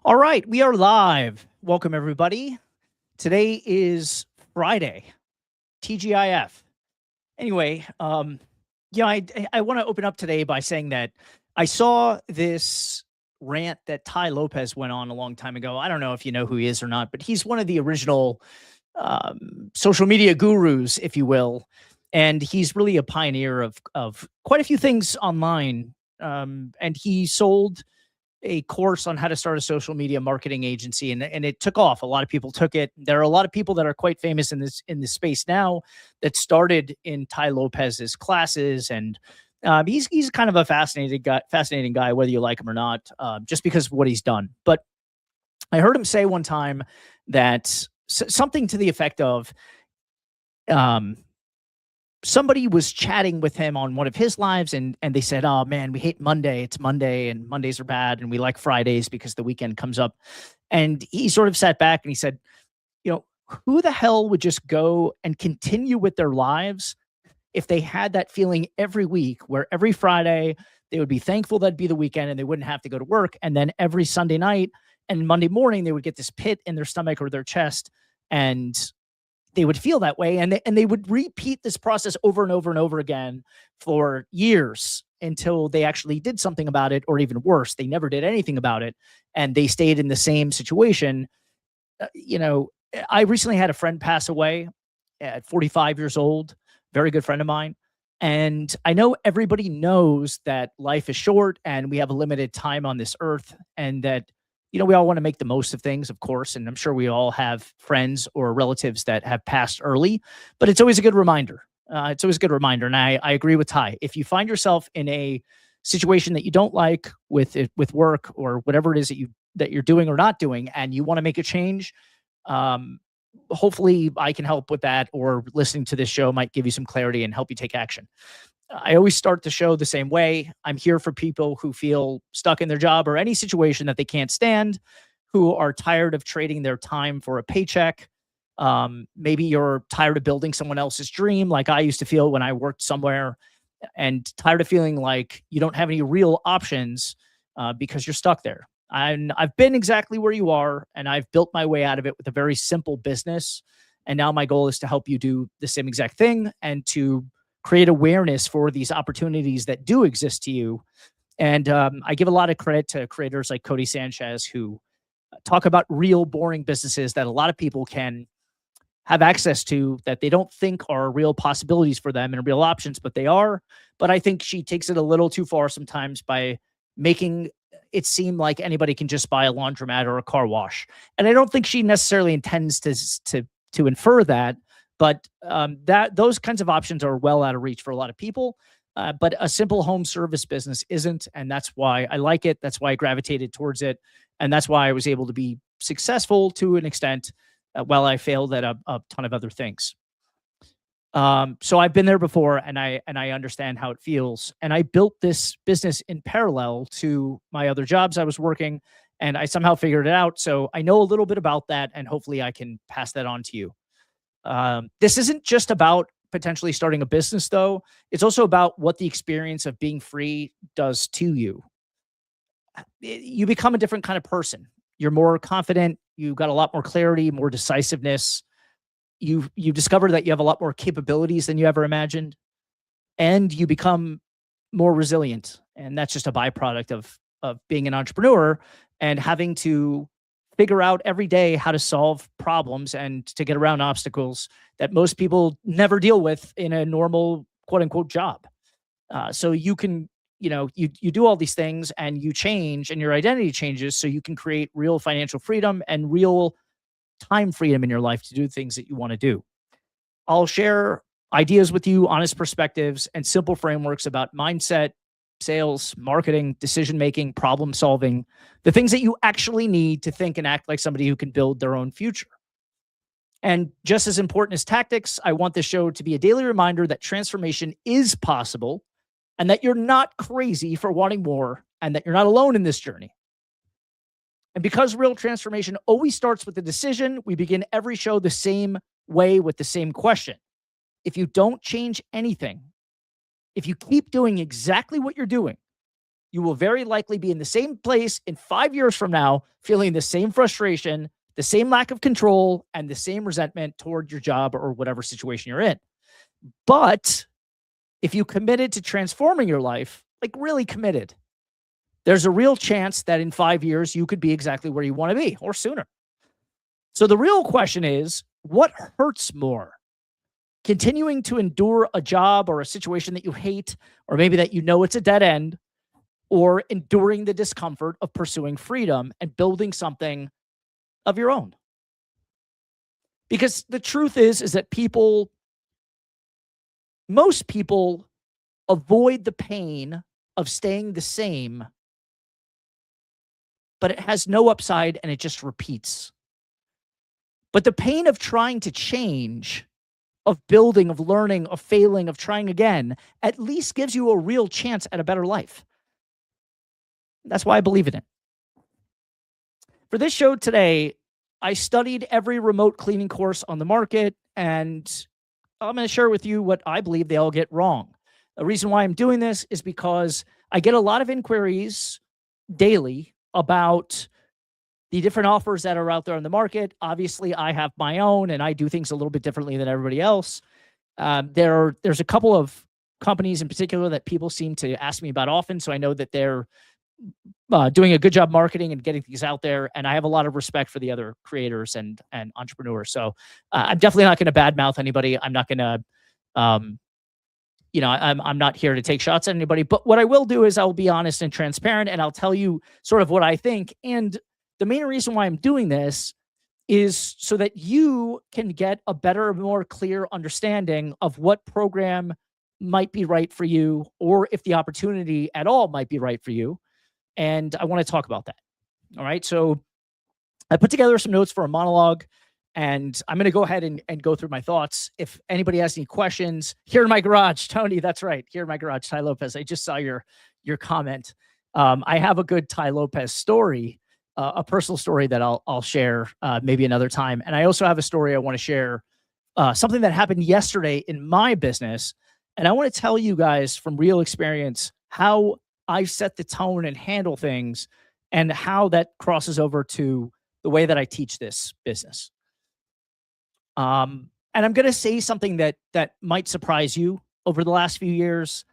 All right, we are live. Welcome, everybody. Today is Friday, TGIF. Anyway, I want to open up today by saying that I saw this rant that Ty Lopez went on a long time ago. I don't know if you know who he is or not, but he's one of the original social media gurus, if you will, and he's really a pioneer of quite a few things online. And he sold a course on how to start a social media marketing agency, and it took off. A lot of people took it. There are a lot of people that are quite famous in this space now that started in Ty Lopez's classes, and he's kind of a fascinating guy, whether you like him or not, just because of what he's done. But I heard him say one time that something to the effect of, um, somebody was chatting with him on one of his lives, and they said, "Oh man, we hate Monday. It's Monday and Mondays are bad, and we like Fridays because the weekend comes up." And he sort of sat back and he said, "You know, who the hell would just go and continue with their lives if they had that feeling every week where every Friday they would be thankful that'd be the weekend and they wouldn't have to go to work, and then every Sunday night and Monday morning they would get this pit in their stomach or their chest, and they would feel that way, and they would repeat this process over and over and over again for years until they actually did something about it, or even worse, they never did anything about it, and they stayed in the same situation." I recently had a friend pass away at 45 years old, very good friend of mine. And I know everybody knows that life is short and we have a limited time on this earth, and that, we all want to make the most of things, of course. And I'm sure we all have friends or relatives that have passed early, but it's always a good reminder. It's always a good reminder. And I agree with Ty. If you find yourself in a situation that you don't like with work or whatever it is that you're doing or not doing, and you want to make a change, um, hopefully I can help with that, or listening to this show might give you some clarity and help you take action. I always start the show the same way. I'm here for people who feel stuck in their job or any situation that they can't stand, who are tired of trading their time for a paycheck. Maybe you're tired of building someone else's dream, like I used to feel when I worked somewhere, and tired of feeling like you don't have any real options because you're stuck there. I've been exactly where you are, and I've built my way out of it with a very simple business. And now my goal is to help you do the same exact thing, and to create awareness for these opportunities that do exist to you. And I give a lot of credit to creators like Cody Sanchez, who talk about real boring businesses that a lot of people can have access to, that they don't think are real possibilities for them and real options, but they are. But I think she takes it a little too far sometimes by making it seem like anybody can just buy a laundromat or a car wash. And I don't think she necessarily intends to infer that, but that those kinds of options are well out of reach for a lot of people. But a simple home service business isn't, and that's why I like it. That's why I gravitated towards it, and that's why I was able to be successful to an extent, while I failed at a ton of other things. So I've been there before, and I understand how it feels. And I built this business in parallel to my other jobs I was working, and I somehow figured it out. So I know a little bit about that, and hopefully I can pass that on to you. This isn't just about potentially starting a business, though. It's also about what the experience of being free does to you. You become a different kind of person. You're more confident. You've got a lot more clarity, more decisiveness. You discover that you have a lot more capabilities than you ever imagined, and you become more resilient. And that's just a byproduct of being an entrepreneur and having to figure out every day how to solve problems and to get around obstacles that most people never deal with in a normal quote unquote job. So you can, you do all these things and you change, and your identity changes, so you can create real financial freedom and real time freedom in your life to do things that you want to do. I'll share ideas with you, honest perspectives, and simple frameworks about mindset, sales, marketing, decision making, problem solving, the things that you actually need to think and act like somebody who can build their own future. And just as important as tactics, I want this show to be a daily reminder that transformation is possible, and that you're not crazy for wanting more, and that you're not alone in this journey. And because real transformation always starts with a decision, we begin every show the same way with the same question. If you don't change anything, if you keep doing exactly what you're doing, you will very likely be in the same place in 5 years from now, feeling the same frustration, the same lack of control, and the same resentment toward your job or whatever situation you're in. But if you committed to transforming your life, like really committed, there's a real chance that in 5 years, you could be exactly where you want to be or sooner. So the real question is, what hurts more? Continuing to endure a job or a situation that you hate, or maybe that you know it's a dead end, or enduring the discomfort of pursuing freedom and building something of your own? Because the truth is that most people avoid the pain of staying the same, but it has no upside and it just repeats. But the pain of trying to change, of building, of learning, of failing, of trying again, at least gives you a real chance at a better life. That's why I believe in it. For this show today, I studied every remote cleaning course on the market, and I'm going to share with you what I believe they all get wrong. The reason why I'm doing this is because I get a lot of inquiries daily about the different offers that are out there on the market. Obviously, I have my own, and I do things a little bit differently than everybody else. There's a couple of companies in particular that people seem to ask me about often, so I know that they're doing a good job marketing and getting things out there. And I have a lot of respect for the other creators and entrepreneurs. So I'm definitely not going to badmouth anybody. I'm not going to, I'm not here to take shots at anybody. But what I will do is I'll be honest and transparent, and I'll tell you sort of what I think. And the main reason why I'm doing this is so that you can get a better, more clear understanding of what program might be right for you, or if the opportunity at all might be right for you. And I want to talk about that. All right. So I put together some notes for a monologue, and I'm going to go ahead and go through my thoughts. If anybody has any questions, here in my garage, Tony, that's right. Here in my garage, Ty Lopez. I just saw your comment. I have a good Ty Lopez story, a personal story that I'll share maybe another time. And I also have a story I want to share, something that happened yesterday in my business. And I want to tell you guys from real experience how I set the tone and handle things, and how that crosses over to the way that I teach this business. And I'm going to say something that might surprise you. Over the last few years,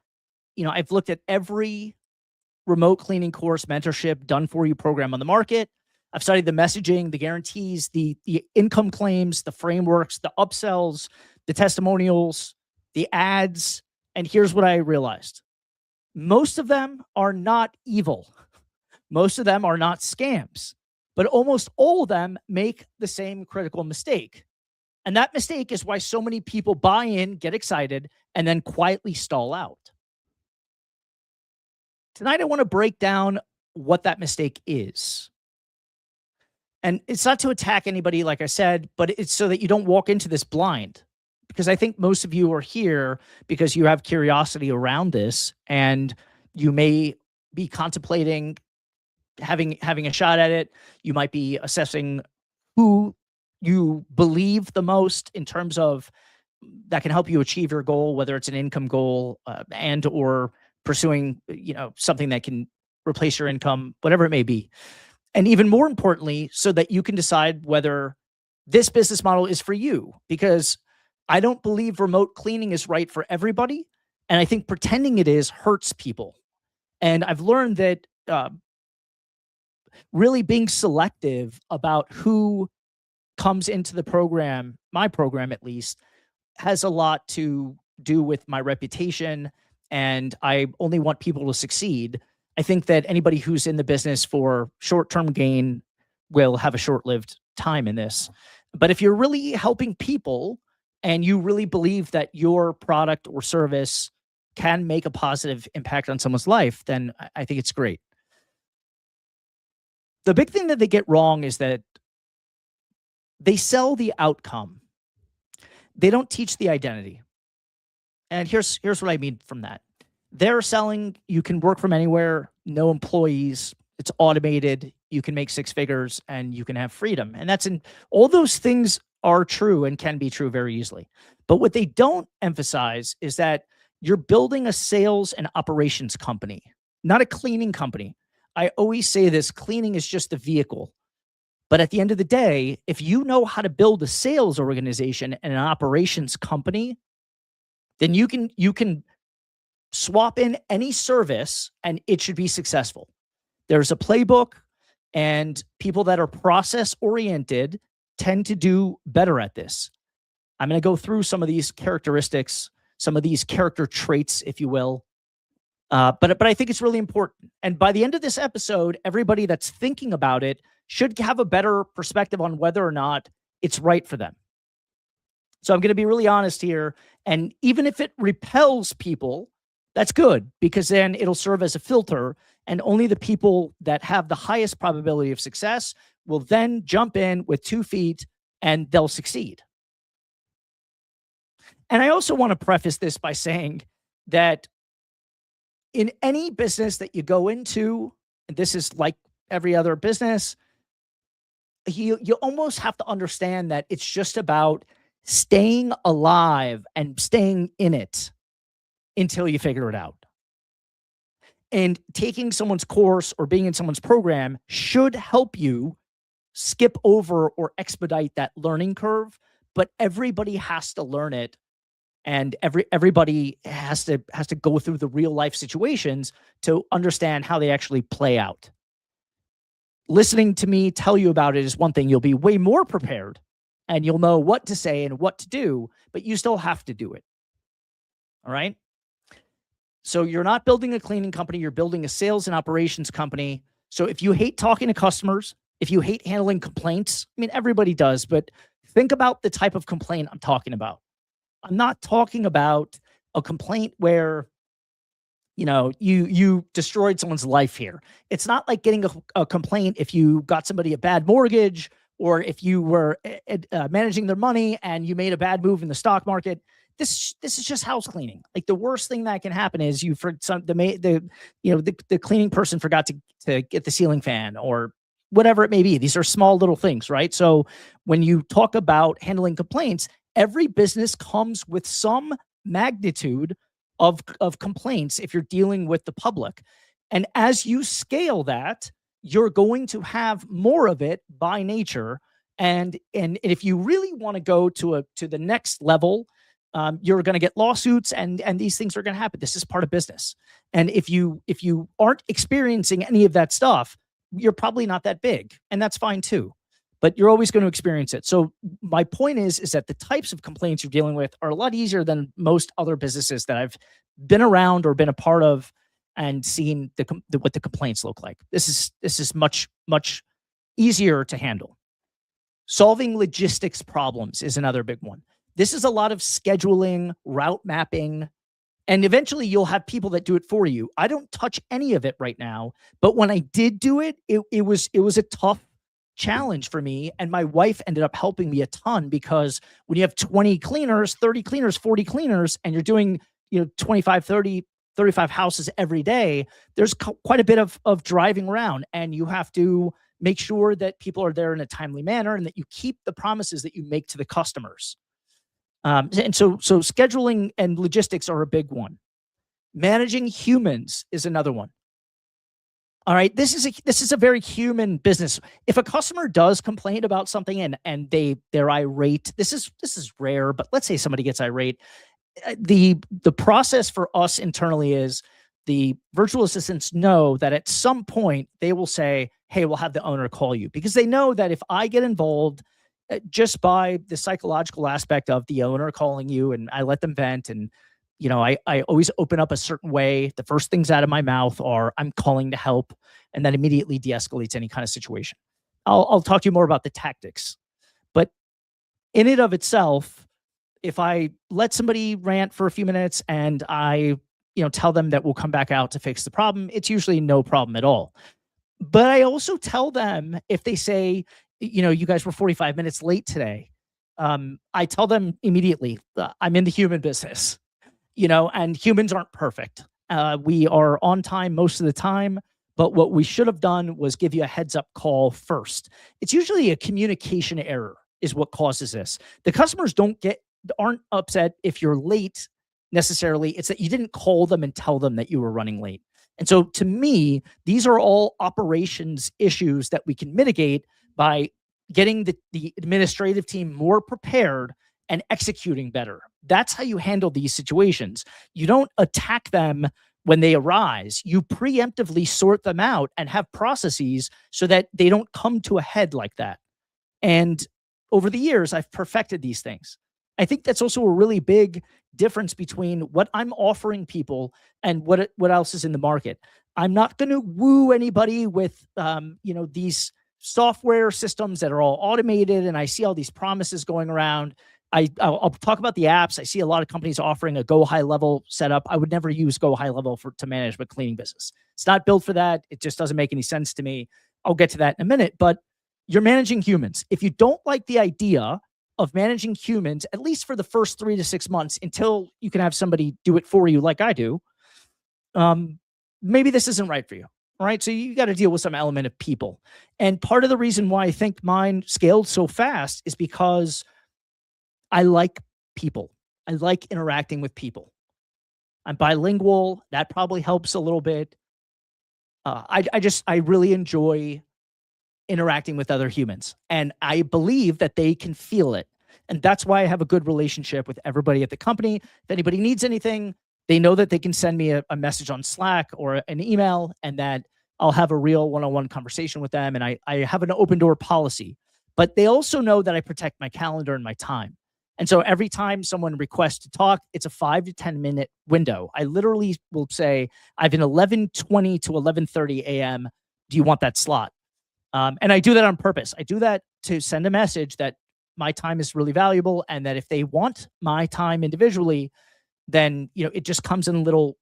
I've looked at every remote cleaning course, mentorship, done for you program on the market. I've studied the messaging, the guarantees, the income claims, the frameworks, the upsells, the testimonials, the ads. And here's what I realized. Most of them are not evil. Most of them are not scams, but almost all of them make the same critical mistake. And that mistake is why so many people buy in, get excited, and then quietly stall out. Tonight, I want to break down what that mistake is. And it's not to attack anybody, like I said, but it's so that you don't walk into this blind. Because I think most of you are here because you have curiosity around this, and you may be contemplating having a shot at it. You might be assessing who you believe the most in terms of that can help you achieve your goal, whether it's an income goal and or pursuing something that can replace your income, whatever it may be. And even more importantly, so that you can decide whether this business model is for you, because I don't believe remote cleaning is right for everybody. And I think pretending it is hurts people. And I've learned that really being selective about who comes into the program, my program at least, has a lot to do with my reputation. And I only want people to succeed. I think that anybody who's in the business for short-term gain will have a short-lived time in this. But if you're really helping people, and you really believe that your product or service can make a positive impact on someone's life, then I think it's great. The big thing that they get wrong is that they sell the outcome. They don't teach the identity. And here's what I mean from that. They're selling, you can work from anywhere, no employees, it's automated, you can make six figures, and you can have freedom. And all those things are true and can be true very easily. But what they don't emphasize is that you're building a sales and operations company. not a cleaning company. I always say this, cleaning is just the vehicle. But at the end of the day, if you know how to build a sales organization and an operations company, then you can swap in any service and it should be successful. There's a playbook, and people that are process oriented tend to do better at this. I'm going to go through some of these characteristics, some of these character traits, if you will. But I think it's really important. And by the end of this episode, everybody that's thinking about it should have a better perspective on whether or not it's right for them. So I'm going to be really honest here. And even if it repels people, that's good, because then it'll serve as a filter, and only the people that have the highest probability of success will then jump in with 2 feet and they'll succeed. And I also want to preface this by saying that in any business that you go into, and this is like every other business, you almost have to understand that it's just about staying alive and staying in it until you figure it out. And taking someone's course or being in someone's program should help you skip over or expedite that learning curve, but everybody has to learn it, and everybody has to go through the real life situations to understand how they actually play out. Listening to me tell you about it is one thing. You'll be way more prepared and you'll know what to say and what to do, but you still have to do it. All right? So you're not building a cleaning company, you're building a sales and operations company. So if you hate talking to customers, if you hate handling complaints, I mean, everybody does, but think about the type of complaint I'm talking about. I'm not talking about a complaint where, you destroyed someone's life here. It's not like getting a complaint if you got somebody a bad mortgage, or if you were managing their money and you made a bad move in the stock market. This is just house cleaning. Like, the worst thing that can happen is the cleaning person forgot to get the ceiling fan or whatever it may be. These are small little things, right? So when you talk about handling complaints, every business comes with some magnitude of complaints if you're dealing with the public. And as you scale that, you're going to have more of it by nature. And if you really want to go to the next level, you're going to get lawsuits, and these things are going to happen. This is part of business. And if you aren't experiencing any of that stuff, you're probably not that big, and that's fine too. But you're always going to experience it. So my point is that the types of complaints you're dealing with are a lot easier than most other businesses that I've been around or been a part of and seen what the complaints look like. This is much, much easier to handle. Solving logistics problems is another big one. This is a lot of scheduling, route mapping, and eventually you'll have people that do it for you. I don't touch any of it right now, but when I did do it, it was a tough challenge for me. And my wife ended up helping me a ton, because when you have 20 cleaners, 30 cleaners, 40 cleaners, and you're doing, 25, 30, 35 houses every day, there's quite a bit of driving around, and you have to make sure that people are there in a timely manner and that you keep the promises that you make to the customers. And so scheduling and logistics are a big one. Managing humans is another one. All right, this is a very human business. If a customer does complain about something and they're irate, this is rare, but let's say somebody gets irate. The process for us internally is the virtual assistants know that at some point they will say, "Hey, we'll have the owner call you," because they know that if I get involved, just by the psychological aspect of the owner calling you and I let them vent, and I always open up a certain way. The first things out of my mouth are, "I'm calling to help," and that immediately de-escalates any kind of situation. I'll talk to you more about the tactics, but in and of itself, if I let somebody rant for a few minutes and I tell them that we'll come back out to fix the problem, it's usually no problem at all. But I also tell them, if they say, "You guys were 45 minutes late today," I tell them immediately, I'm in the human business, and humans aren't perfect. We are on time most of the time, but what we should have done was give you a heads up call first. It's usually a communication error is what causes this. The customers aren't upset if you're late necessarily. It's that you didn't call them and tell them that you were running late. And so to me, these are all operations issues that we can mitigate by getting the administrative team more prepared and executing better. That's how you handle these situations. You don't attack them when they arise. You preemptively sort them out and have processes so that they don't come to a head like that. And over the years, I've perfected these things. I think that's also a really big difference between what I'm offering people and what else is in the market. I'm not going to woo anybody with these software systems that are all automated, and I see all these promises going around. I'll talk about the apps. I see a lot of companies offering a Go High Level setup. I would never use Go High Level to manage a cleaning business. It's not built for that. It just doesn't make any sense to me. I'll get to that in a minute, but you're managing humans. If you don't like the idea of managing humans, at least for the first 3 to 6 months until you can have somebody do it for you like I do, maybe this isn't right for you. All right. So you got to deal with some element of people. And part of the reason why I think mine scaled so fast is because I like people. I like interacting with people. I'm bilingual. That probably helps a little bit. I really enjoy interacting with other humans. And I believe that they can feel it. And that's why I have a good relationship with everybody at the company. If anybody needs anything, they know that they can send me a message on Slack or an email, and that I'll have a real one-on-one conversation with them. And I have an open door policy. But they also know that I protect my calendar and my time. And so every time someone requests to talk, it's a 5 to 10 minute window. I literally will say, I have an 11:20 to 11:30 a.m. Do you want that slot? And I do that on purpose. I do that to send a message that my time is really valuable, and that if they want my time individually, then it just comes in little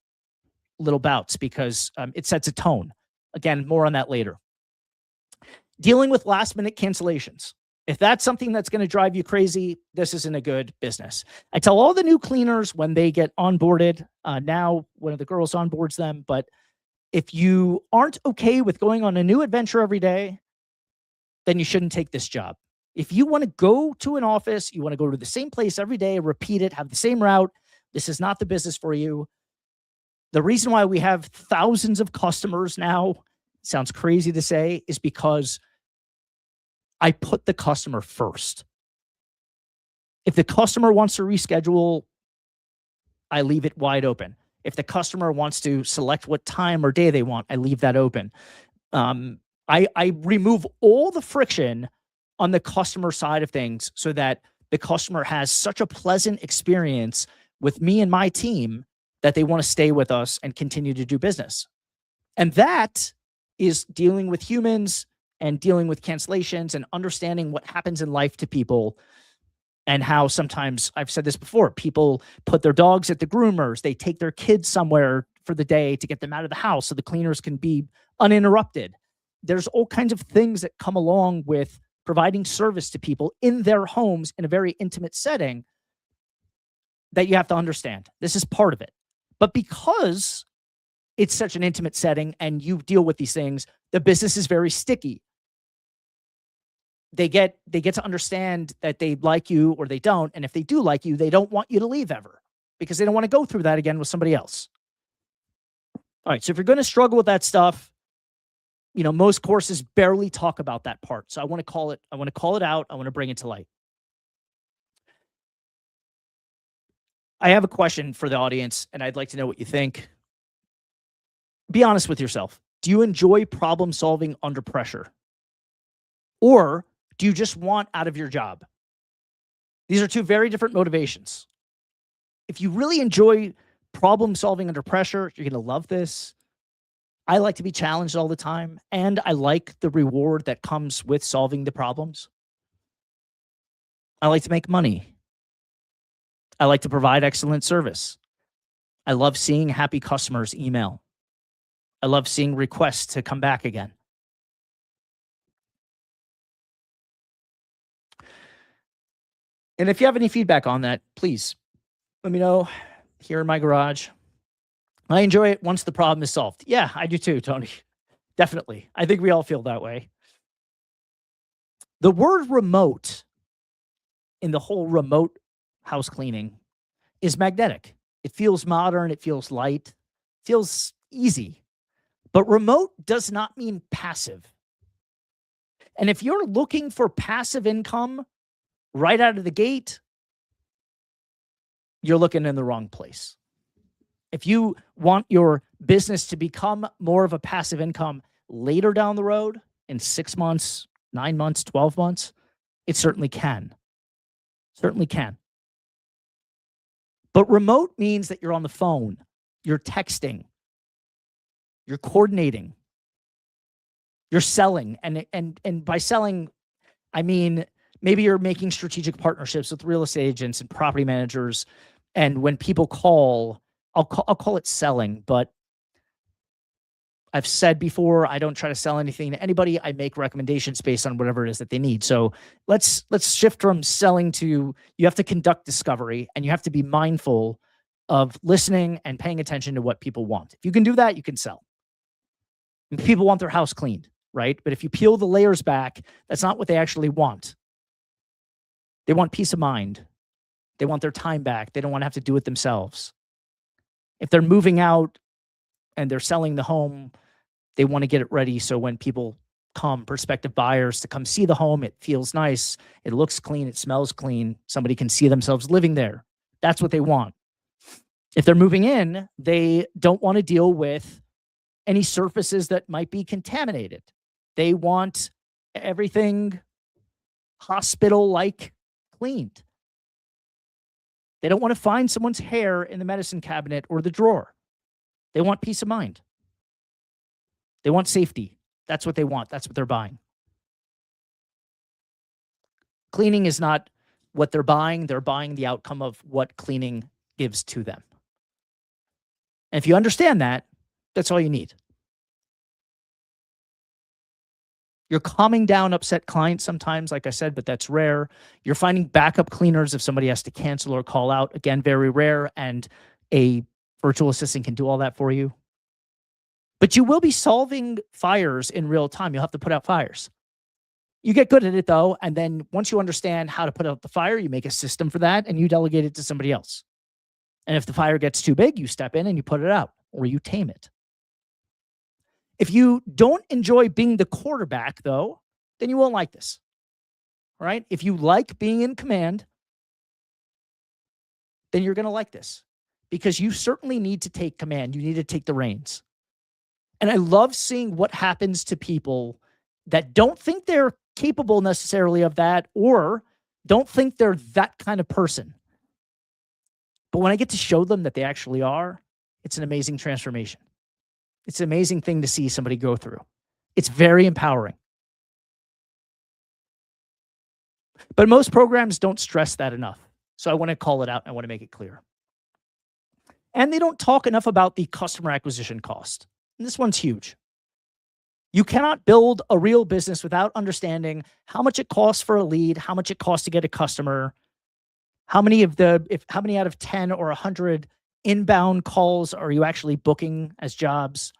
bouts, because it sets a tone. Again, more on that later. Dealing with last minute cancellations. If that's something that's going to drive you crazy, this isn't a good business. I tell all the new cleaners when they get onboarded, now one of the girls onboards them, but if you aren't okay with going on a new adventure every day, then you shouldn't take this job. If you want to go to an office, you want to go to the same place every day, repeat it, have the same route, this is not the business for you. The reason why we have thousands of customers now, sounds crazy to say, is because I put the customer first. If the customer wants to reschedule, I leave it wide open. If the customer wants to select what time or day they want, I leave that open. I remove all the friction on the customer side of things so that the customer has such a pleasant experience with me and my team that they want to stay with us and continue to do business. And that is dealing with humans and dealing with cancellations and understanding what happens in life to people, and how sometimes, I've said this before, people put their dogs at the groomers, they take their kids somewhere for the day to get them out of the house so the cleaners can be uninterrupted. There's all kinds of things that come along with providing service to people in their homes in a very intimate setting that you have to understand. This is part of it. But because it's such an intimate setting and you deal with these things, the business is very sticky. They get to understand that they like you or they don't. And if they do like you, they don't want you to leave ever, because they don't want to go through that again with somebody else. All right. So if you're going to struggle with that stuff, most courses barely talk about that part. So I want to call it out. I want to bring it to light. I have a question for the audience, and I'd like to know what you think. Be honest with yourself. Do you enjoy problem solving under pressure? Or do you just want out of your job? These are two very different motivations. If you really enjoy problem solving under pressure, you're going to love this. I like to be challenged all the time, and I like the reward that comes with solving the problems. I like to make money. I like to provide excellent service. I love seeing happy customers email. I love seeing requests to come back again. And if you have any feedback on that, please let me know here in my garage. I enjoy it once the problem is solved. Yeah, I do too, Tony. Definitely. I think we all feel that way. The word remote in the whole remote house cleaning is magnetic. It feels modern. It feels light. It feels easy. But remote does not mean passive. And if you're looking for passive income right out of the gate, you're looking in the wrong place. If you want your business to become more of a passive income later down the road, in 6 months, 9 months, 12 months, it certainly can. Certainly can. But remote means that you're on the phone, you're texting, you're coordinating, you're selling. And by selling, I mean, maybe you're making strategic partnerships with real estate agents and property managers. And when people call, I'll call it selling, but I've said before, I don't try to sell anything to anybody. I make recommendations based on whatever it is that they need. So let's shift from selling to, you have to conduct discovery and you have to be mindful of listening and paying attention to what people want. If you can do that, you can sell. And people want their house cleaned, right? But if you peel the layers back, that's not what they actually want. They want peace of mind. They want their time back. They don't want to have to do it themselves. If they're moving out and they're selling the home, they want to get it ready so when people come, prospective buyers, to come see the home, it feels nice, it looks clean, it smells clean, somebody can see themselves living there. That's what they want. If they're moving in, they don't want to deal with any surfaces that might be contaminated. They want everything hospital-like cleaned. They don't want to find someone's hair in the medicine cabinet or the drawer. They want peace of mind. They want safety. That's what they want. That's what they're buying. Cleaning is not what they're buying. They're buying the outcome of what cleaning gives to them. And if you understand that, that's all you need. You're calming down upset clients sometimes, like I said, but that's rare. You're finding backup cleaners if somebody has to cancel or call out. Again, very rare. And a virtual assistant can do all that for you. But you will be solving fires in real time. You'll have to put out fires. You get good at it though. And then once you understand how to put out the fire, you make a system for that and you delegate it to somebody else. And if the fire gets too big, you step in and you put it out or you tame it. If you don't enjoy being the quarterback though, then you won't like this. All right? If you like being in command, then you're going to like this because you certainly need to take command. You need to take the reins. And I love seeing what happens to people that don't think they're capable necessarily of that or don't think they're that kind of person. But when I get to show them that they actually are, it's an amazing transformation. It's an amazing thing to see somebody go through. It's very empowering. But most programs don't stress that enough. So I want to call it out. I want to make it clear. And they don't talk enough about the customer acquisition cost. And this one's huge. You cannot build a real business without understanding how much it costs for a lead, how much it costs to get a customer, how many out of 10 or 100 inbound calls are you actually booking as jobs?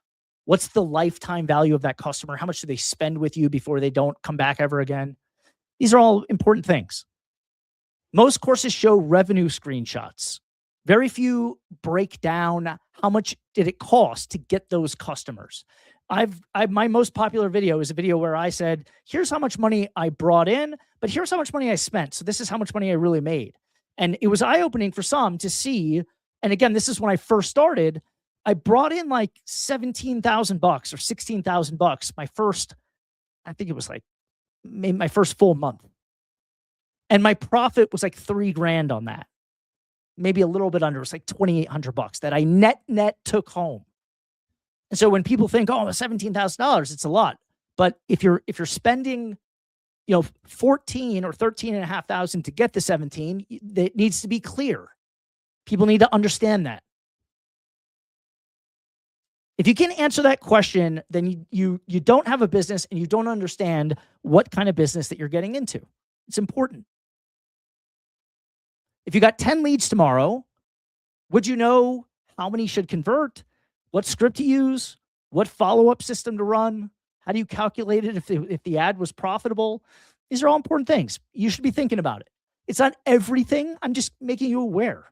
What's the lifetime value of that customer? How much do they spend with you before they don't come back ever again? These are all important things. Most courses show revenue screenshots. Very few break down how much did it cost to get those customers. My most popular video is a video where I said, here's how much money I brought in, but here's how much money I spent. So this is how much money I really made. And it was eye-opening for some to see. And again, this is when I first started. I brought in like $17,000 or $16,000 my first, I think it was like maybe my first full month. And my profit was like $3,000 on that. Maybe a little bit under. It was like $2,800 that I net took home. And so when people think, oh, $17,000, it's a lot. But if you're spending, you know, 14 or 13,500 to get the 17, it needs to be clear. People need to understand that. If you can't answer that question, then you don't have a business and you don't understand what kind of business that you're getting into. It's important. If you got 10 leads tomorrow, would you know how many should convert, what script to use, what follow-up system to run? How do you calculate it if the ad was profitable? These are all important things. You should be thinking about it. It's not everything. I'm just making you aware.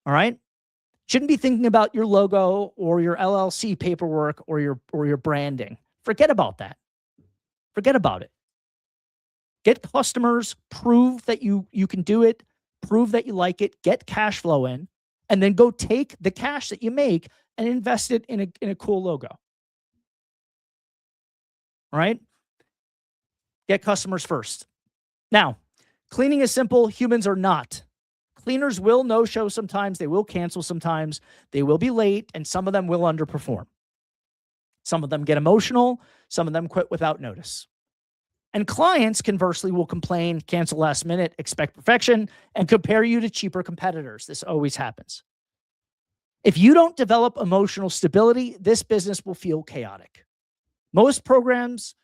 All right? Shouldn't be thinking about your logo or your LLC paperwork or your branding. Forget about that. Forget about it. Get customers, prove that you can do it, prove that you like it, get cash flow in, and then go take the cash that you make and invest it in a cool logo. All right? Get customers first. Now, cleaning is simple. Humans are not. Cleaners will no-show sometimes. They will cancel sometimes. They will be late, and some of them will underperform. Some of them get emotional. Some of them quit without notice. And clients, conversely, will complain, cancel last minute, expect perfection, and compare you to cheaper competitors. This always happens. If you don't develop emotional stability, this business will feel chaotic. Most programs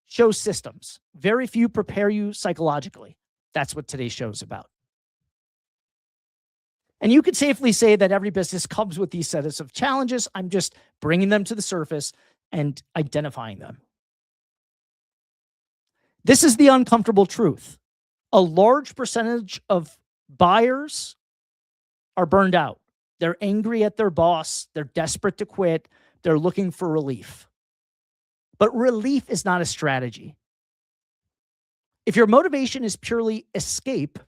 show systems. Very few prepare you psychologically. That's what today's show is about. And you could safely say that every business comes with these sets of challenges. I'm just bringing them to the surface and identifying them. This is the uncomfortable truth. A large percentage of buyers are burned out. They're angry at their boss. They're desperate to quit. They're looking for relief. But relief is not a strategy. If your motivation is purely escape,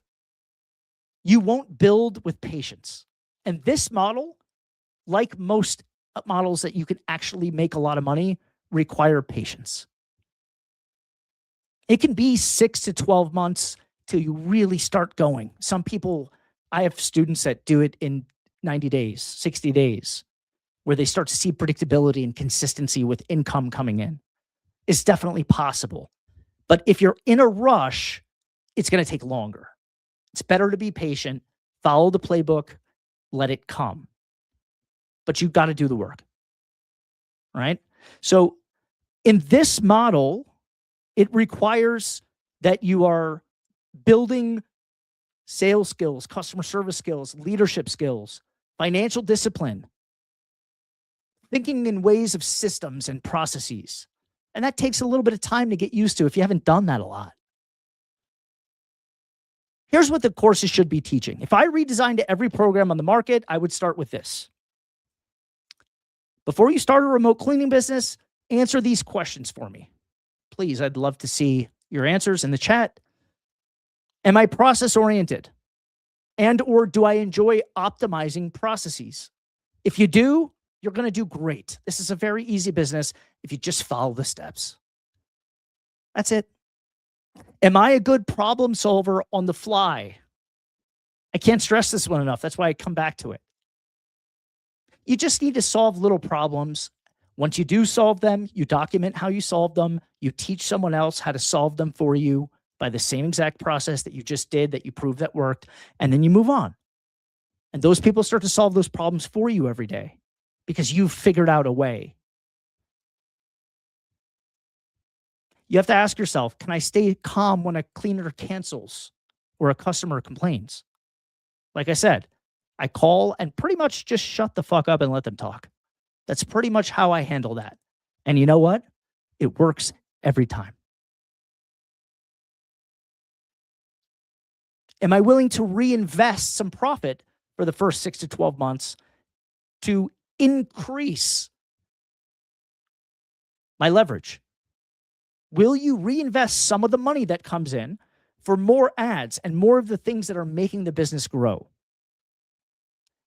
you won't build with patience. And this model, like most models that you can actually make a lot of money, require patience. It can be 6 to 12 months till you really start going. Some people, I have students that do it in 90 days, 60 days, where they start to see predictability and consistency with income coming in. It's definitely possible. But if you're in a rush, it's going to take longer. It's better to be patient, follow the playbook, let it come. But you've got to do the work, right? So in this model, it requires that you are building sales skills, customer service skills, leadership skills, financial discipline, thinking in ways of systems and processes. And that takes a little bit of time to get used to if you haven't done that a lot. Here's what the courses should be teaching. If I redesigned every program on the market, I would start with this. Before you start a remote cleaning business, answer these questions for me. Please, I'd love to see your answers in the chat. Am I process-oriented? And/or do I enjoy optimizing processes? If you do, you're going to do great. This is a very easy business if you just follow the steps. That's it. Am I a good problem solver on the fly? I can't stress this one enough. That's why I come back to it. You just need to solve little problems. Once you do solve them, you document how you solved them. You teach someone else how to solve them for you by the same exact process that you just did, that you proved that worked, and then you move on. And those people start to solve those problems for you every day because you've figured out a way. You have to ask yourself, can I stay calm when a cleaner cancels or a customer complains? Like I said, I call and pretty much just shut the fuck up and let them talk. That's pretty much how I handle that. And you know what? It works every time. Am I willing to reinvest some profit for the first 6 to 12 months to increase my leverage? Will you reinvest some of the money that comes in for more ads and more of the things that are making the business grow?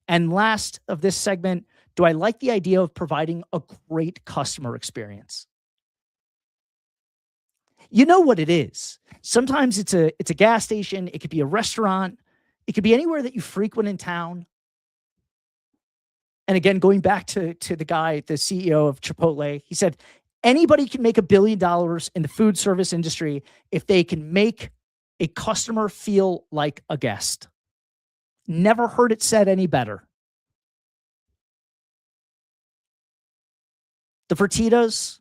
And last of this segment, do I like the idea of providing a great customer experience? You know what it is. Sometimes it's a gas station. It could be a restaurant. It could be anywhere that you frequent in town. And again, going back to the guy, the CEO of Chipotle, he said, anybody can make $1 billion in the food service industry if they can make a customer feel like a guest. Never heard it said any better. The Fertittas,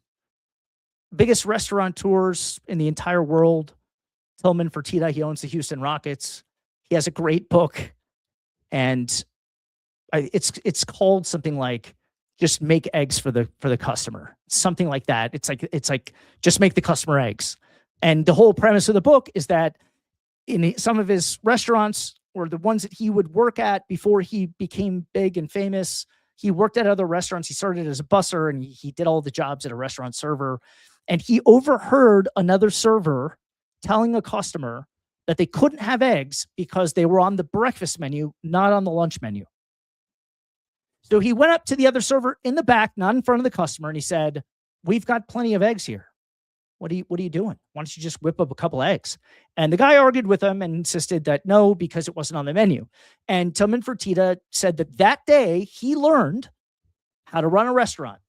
biggest restaurateurs in the entire world. Tillman Fertitta, he owns the Houston Rockets. He has a great book, and it's called something like "Just Make Eggs for the Customer," something like that. It's like just make the customer eggs. And the whole premise of the book is that in some of his restaurants, or the ones that he would work at before he became big and famous. He worked at other restaurants. He started as a busser and he did all the jobs at a restaurant server. And he overheard another server telling a customer that they couldn't have eggs because they were on the breakfast menu, not on the lunch menu. So he went up to the other server in the back, not in front of the customer, and he said, "We've got plenty of eggs here. What are you doing? Why don't you just whip up a couple of eggs?" And the guy argued with him and insisted that no, because it wasn't on the menu. And Tillman Fertitta said that day he learned how to run a restaurant.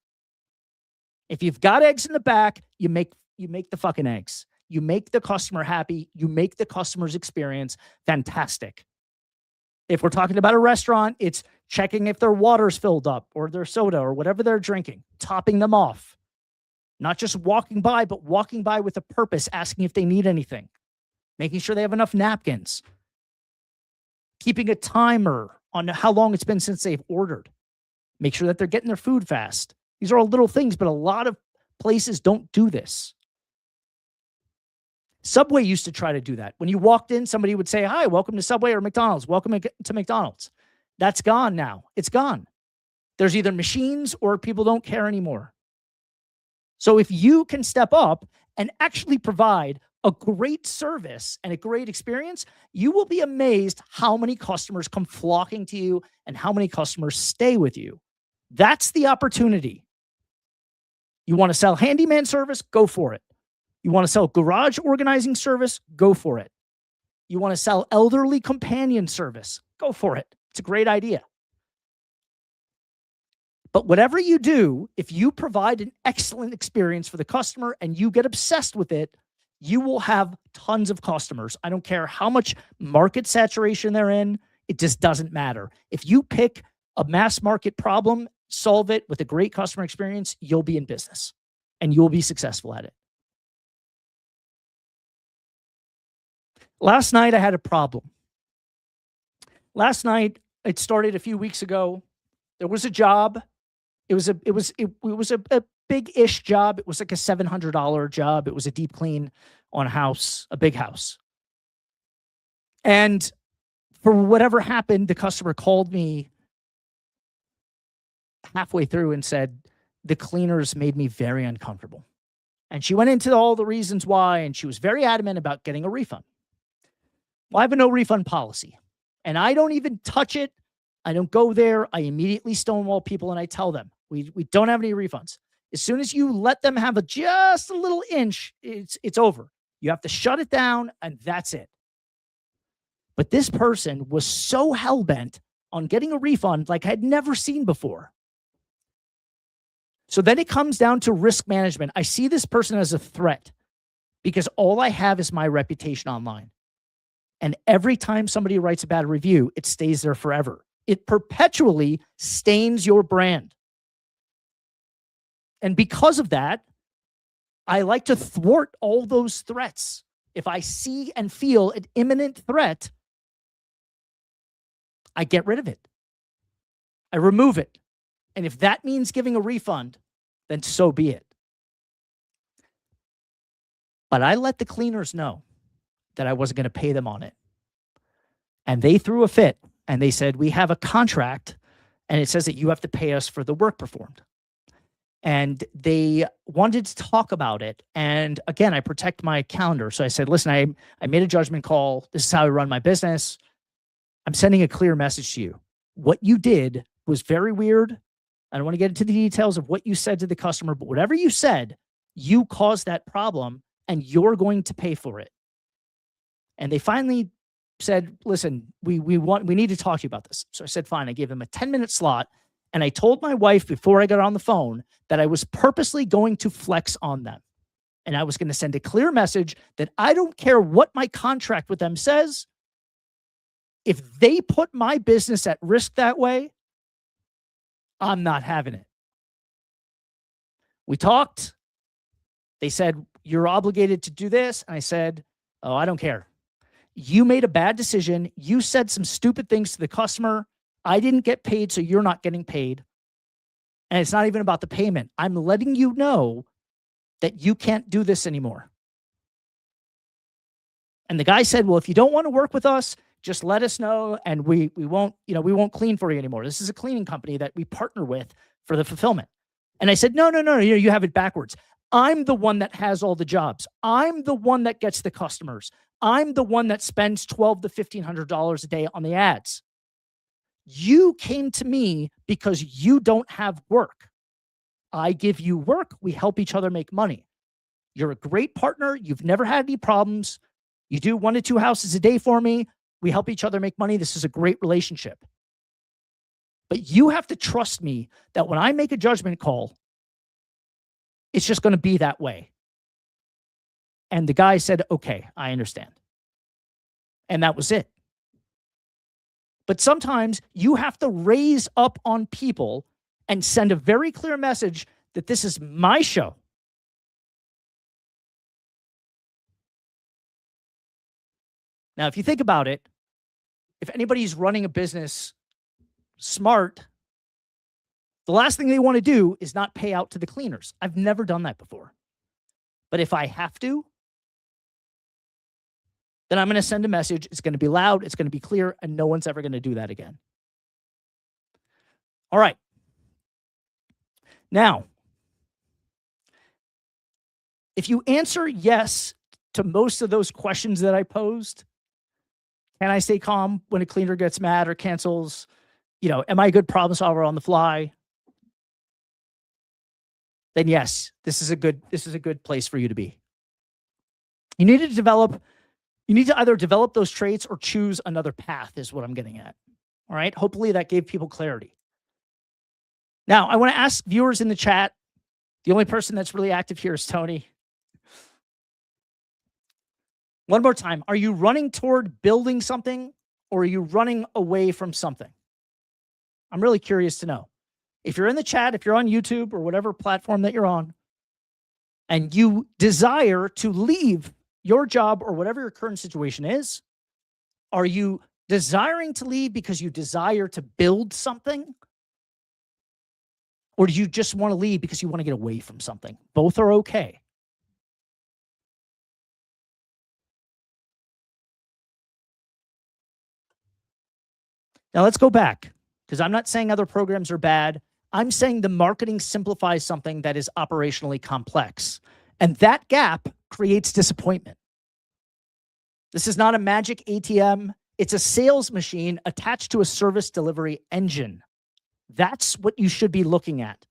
If you've got eggs in the back, you make the fucking eggs. You make the customer happy. You make the customer's experience fantastic. If we're talking about a restaurant, it's checking if their water's filled up or their soda or whatever they're drinking, topping them off. Not just walking by, but walking by with a purpose, asking if they need anything, making sure they have enough napkins, keeping a timer on how long it's been since they've ordered, make sure that they're getting their food fast. These are all little things, but a lot of places don't do this. Subway used to try to do that. When you walked in, somebody would say, "Hi, welcome to Subway," or McDonald's. "Welcome to McDonald's." That's gone now. It's gone. There's either machines or people don't care anymore. So if you can step up and actually provide a great service and a great experience, you will be amazed how many customers come flocking to you and how many customers stay with you. That's the opportunity. You want to sell handyman service? Go for it. You want to sell garage organizing service? Go for it. You want to sell elderly companion service? Go for it. It's a great idea. But whatever you do, if you provide an excellent experience for the customer and you get obsessed with it, you will have tons of customers. I don't care how much market saturation they're in. It just doesn't matter. If you pick a mass market problem, solve it with a great customer experience, you'll be in business and you'll be successful at it. Last night, I had a problem. Last night, it started a few weeks ago. There was a job. It was a big-ish job. It was like a $700 job. It was a deep clean on a house, a big house. And for whatever happened, the customer called me halfway through and said, "The cleaners made me very uncomfortable." And she went into all the reasons why, and she was very adamant about getting a refund. Well, I have a no refund policy, and I don't even touch it. I don't go there. I immediately stonewall people, and I tell them, we don't have any refunds. As soon as you let them have just a little inch, it's over. You have to shut it down, and that's it. But this person was so hell-bent on getting a refund like I'd never seen before. So then it comes down to risk management. I see this person as a threat because all I have is my reputation online. And every time somebody writes a bad review, it stays there forever. It perpetually stains your brand. And because of that, I like to thwart all those threats. If I see and feel an imminent threat, I get rid of it. I remove it. And if that means giving a refund, then so be it. But I let the cleaners know that I wasn't going to pay them on it. And they threw a fit and they said, "We have a contract and it says that you have to pay us for the work performed." And they wanted to talk about it. And again, I protect my calendar. So I said, "Listen, I made a judgment call. This is how I run my business. I'm sending a clear message to you. What you did was very weird. I don't want to get into the details of what you said to the customer, but whatever you said, you caused that problem and you're going to pay for it." And they finally said, "Listen, we need to talk to you about this." So I said, fine. I gave them a 10-minute slot. And I told my wife before I got on the phone that I was purposely going to flex on them. And I was going to send a clear message that I don't care what my contract with them says. If they put my business at risk that way, I'm not having it. We talked. They said, "You're obligated to do this." And I said, "Oh, I don't care. You made a bad decision. You said some stupid things to the customer. I didn't get paid, so you're not getting paid. And it's not even about the payment. I'm letting you know that you can't do this anymore." And the guy said, "Well, if you don't want to work with us, Just let us know, and we won't, we won't clean for you anymore. This is a cleaning company that we partner with for the fulfillment. And I said, no, you have it backwards. I'm the one that has all the jobs. I'm the one that gets the customers. I'm the one that spends $1,200 to $1,500 a day on the ads. You came to me because you don't have work. I give you work. We help each other make money. You're a great partner. You've never had any problems. You do 1 to 2 houses a day for me. We help each other make money. This is a great relationship. But you have to trust me that when I make a judgment call, it's just going to be that way. And the guy said, okay, I understand. And that was it. But sometimes you have to raise up on people and send a very clear message that this is my show. Now, if you think about it, if anybody's running a business smart, the last thing they want to do is not pay out to the cleaners. I've never done that before. But if I have to, then I'm going to send a message. It's going to be loud. It's going to be clear. And no one's ever going to do that again. All right. Now, if you answer yes to most of those questions that I posed, can I stay calm when a cleaner gets mad or cancels? Am I a good problem solver on the fly? Then yes, this is a good place for you to be. You need to either develop those traits or choose another path, is what I'm getting at. All right. Hopefully that gave people clarity. Now, I want to ask viewers in the chat. The only person that's really active here is Tony. One more time. Are you running toward building something, or are you running away from something? I'm really curious to know. If you're in the chat, if you're on YouTube or whatever platform that you're on, and you desire to leave your job or whatever your current situation is, are you desiring to leave because you desire to build something? Or do you just want to leave because you want to get away from something? Both are okay. Now let's go back, because I'm not saying other programs are bad. I'm saying the marketing simplifies something that is operationally complex. And that gap creates disappointment. This is not a magic ATM. It's a sales machine attached to a service delivery engine. That's what you should be looking at.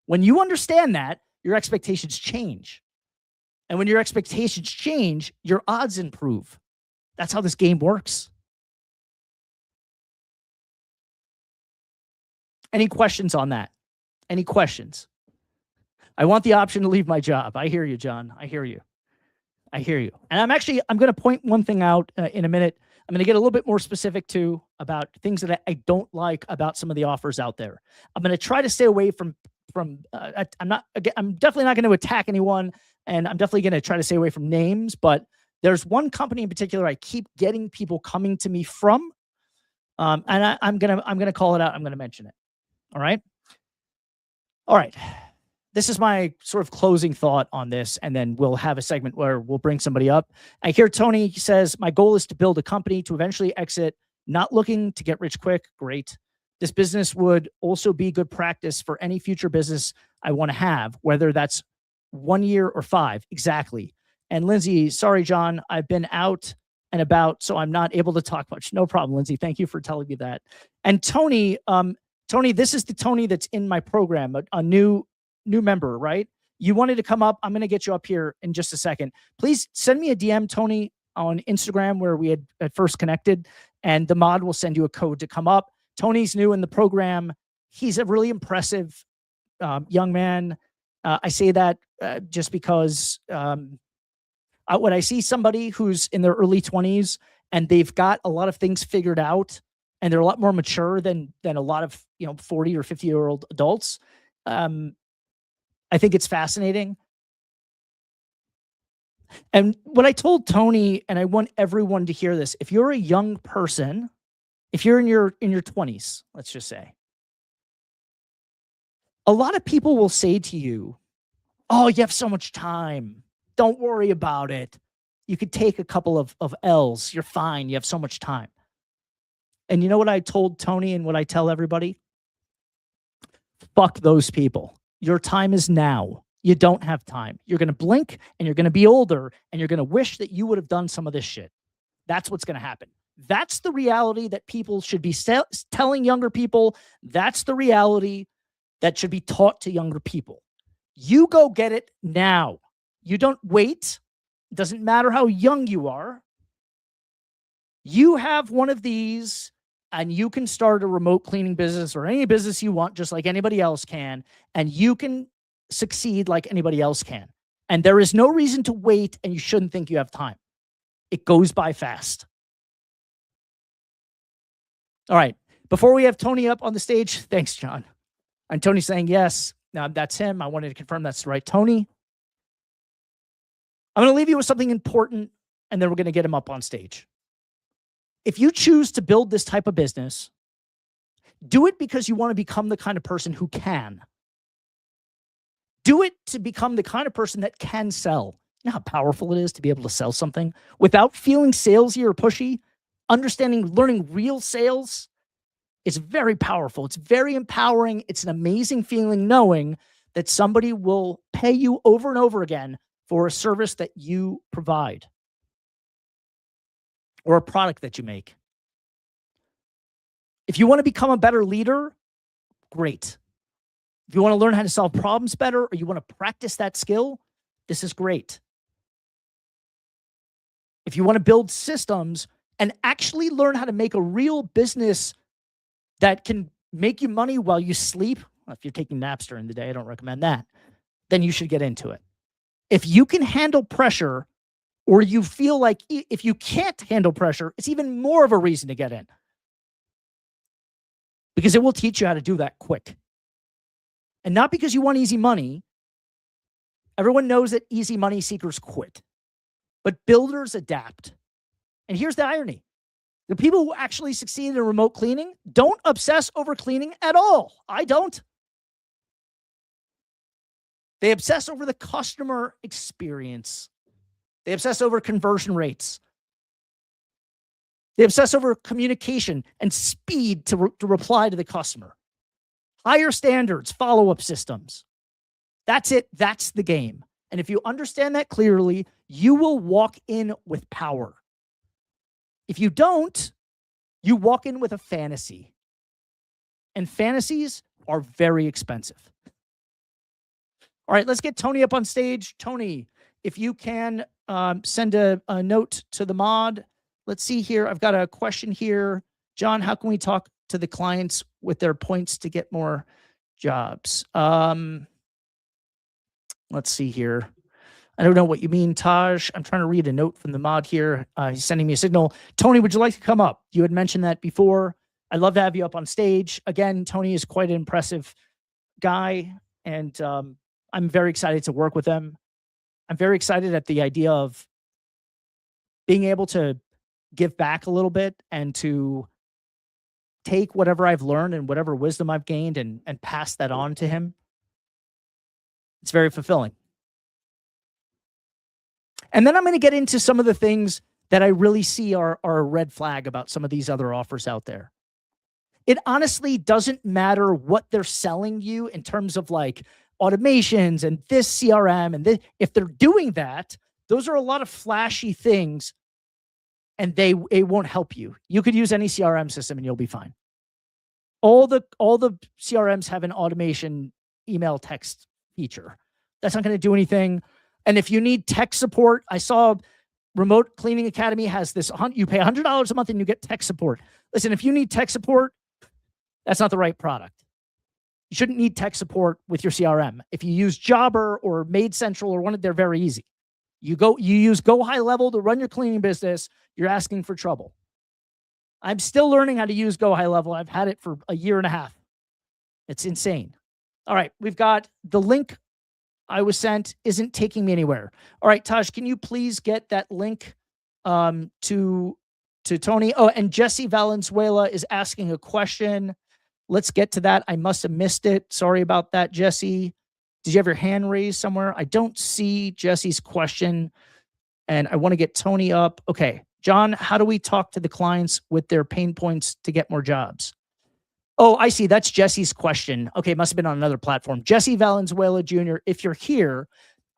When you understand that, your expectations change. And when your expectations change, your odds improve. That's how this game works. Any questions on that? Any questions? I want the option to leave my job. I hear you, John. I hear you. I hear you. And I'm going to point one thing out in a minute. I'm going to get a little bit more specific too about things that I don't like about some of the offers out there. I'm going to try to stay away from I'm definitely not going to attack anyone, and I'm definitely going to try to stay away from names, but there's one company in particular I keep getting people coming to me from, and I'm going to call it out. I'm going to mention it. All right. All right. This is my sort of closing thought on this, and then we'll have a segment where we'll bring somebody up. I hear Tony says, my goal is to build a company to eventually exit, not looking to get rich quick. Great. This business would also be good practice for any future business I want to have, whether that's 1 year or 5. Exactly. And Lindsay, sorry, John, I've been out and about, so I'm not able to talk much. No problem, Lindsay. Thank you for telling me that. And Tony, Tony, this is the Tony that's in my program, a new member, right? You wanted to come up. I'm going to get you up here in just a second. Please send me a DM, Tony, on Instagram where we had at first connected, and the mod will send you a code to come up. Tony's new in the program. He's a really impressive young man. I say that just because when I see somebody who's in their early 20s and they've got a lot of things figured out, and they're a lot more mature than a lot of 40 or 50-year-old adults, I think it's fascinating. And what I told Tony, and I want everyone to hear this, if you're a young person, if you're in your 20s, let's just say, a lot of people will say to you, oh, you have so much time. Don't worry about it. You could take a couple of L's. You're fine. You have so much time. And you know what I told Tony and what I tell everybody? Fuck those people. Your time is now. You don't have time. You're going to blink and you're going to be older and you're going to wish that you would have done some of this shit. That's what's going to happen. That's the reality that people should be telling younger people. That's the reality that should be taught to younger people. You go get it now. You don't wait. It doesn't matter how young you are. You have one of these and you can start a remote cleaning business or any business you want, just like anybody else can, and you can succeed like anybody else can. And there is no reason to wait, and you shouldn't think you have time. It goes by fast. All right. Before we have Tony up on the stage, thanks, John. And Tony's saying yes. Now that's him. I wanted to confirm that's the right Tony. I'm going to leave you with something important, and then we're going to get him up on stage. If you choose to build this type of business, do it because you want to become the kind of person who can. Do it to become the kind of person that can sell. You know how powerful it is to be able to sell something without feeling salesy or pushy? Learning real sales is very powerful. It's very empowering. It's an amazing feeling knowing that somebody will pay you over and over again for a service that you provide or a product that you make. If you want to become a better leader, great. If you want to learn how to solve problems better or you want to practice that skill, this is great. If you want to build systems and actually learn how to make a real business that can make you money while you sleep, if you're taking naps during the day, I don't recommend that, then you should get into it. If you can handle pressure, or you feel like if you can't handle pressure, it's even more of a reason to get in. Because it will teach you how to do that quick. And not because you want easy money. Everyone knows that easy money seekers quit. But builders adapt. And here's the irony. The people who actually succeed in remote cleaning don't obsess over cleaning at all. I don't. They obsess over the customer experience. They obsess over conversion rates. They obsess over communication and speed to reply to the customer. Higher standards, follow-up systems. That's it. That's the game. And if you understand that clearly, you will walk in with power. If you don't, you walk in with a fantasy. And fantasies are very expensive. All right, let's get Tony up on stage. Tony, if you can send a note to the mod. Let's see here. I've got a question here. John, how can we talk to the clients with their points to get more jobs? Let's see here. I don't know what you mean, Taj. I'm trying to read a note from the mod here. He's sending me a signal. Tony, would you like to come up? You had mentioned that before. I'd love to have you up on stage. Again, Tony is quite an impressive guy, and I'm very excited to work with him. I'm very excited at the idea of being able to give back a little bit and to take whatever I've learned and whatever wisdom I've gained and pass that on to him. It's very fulfilling. And then I'm going to get into some of the things that I really see are a red flag about some of these other offers out there. It honestly doesn't matter what they're selling you in terms of like automations and this CRM and this. If they're doing that, those are a lot of flashy things and it won't help you. You could use any CRM system and you'll be fine. All the CRMs have an automation email text feature. That's not going to do anything. And if you need tech support, I saw Remote Cleaning Academy has this, you pay $100 a month and you get tech support. Listen, if you need tech support, that's not the right product. You shouldn't need tech support with your CRM. If you use Jobber or Made Central or one of, they're very easy. You use Go High Level to run your cleaning business, you're asking for trouble. I'm still learning how to use Go High Level. I've had it for a year and a half. It's insane. All right, we've got the link I was sent isn't taking me anywhere. All right, Taj, can you please get that link to Tony? Oh, and Jesse Valenzuela is asking a question. Let's get to that. I must have missed it. Sorry about that, Jesse. Did you have your hand raised somewhere? I don't see Jesse's question, and I want to get Tony up. Okay, John, how do we talk to the clients with their pain points to get more jobs? Oh, I see. That's Jesse's question. Okay, it must have been on another platform. Jesse Valenzuela Jr., if you're here,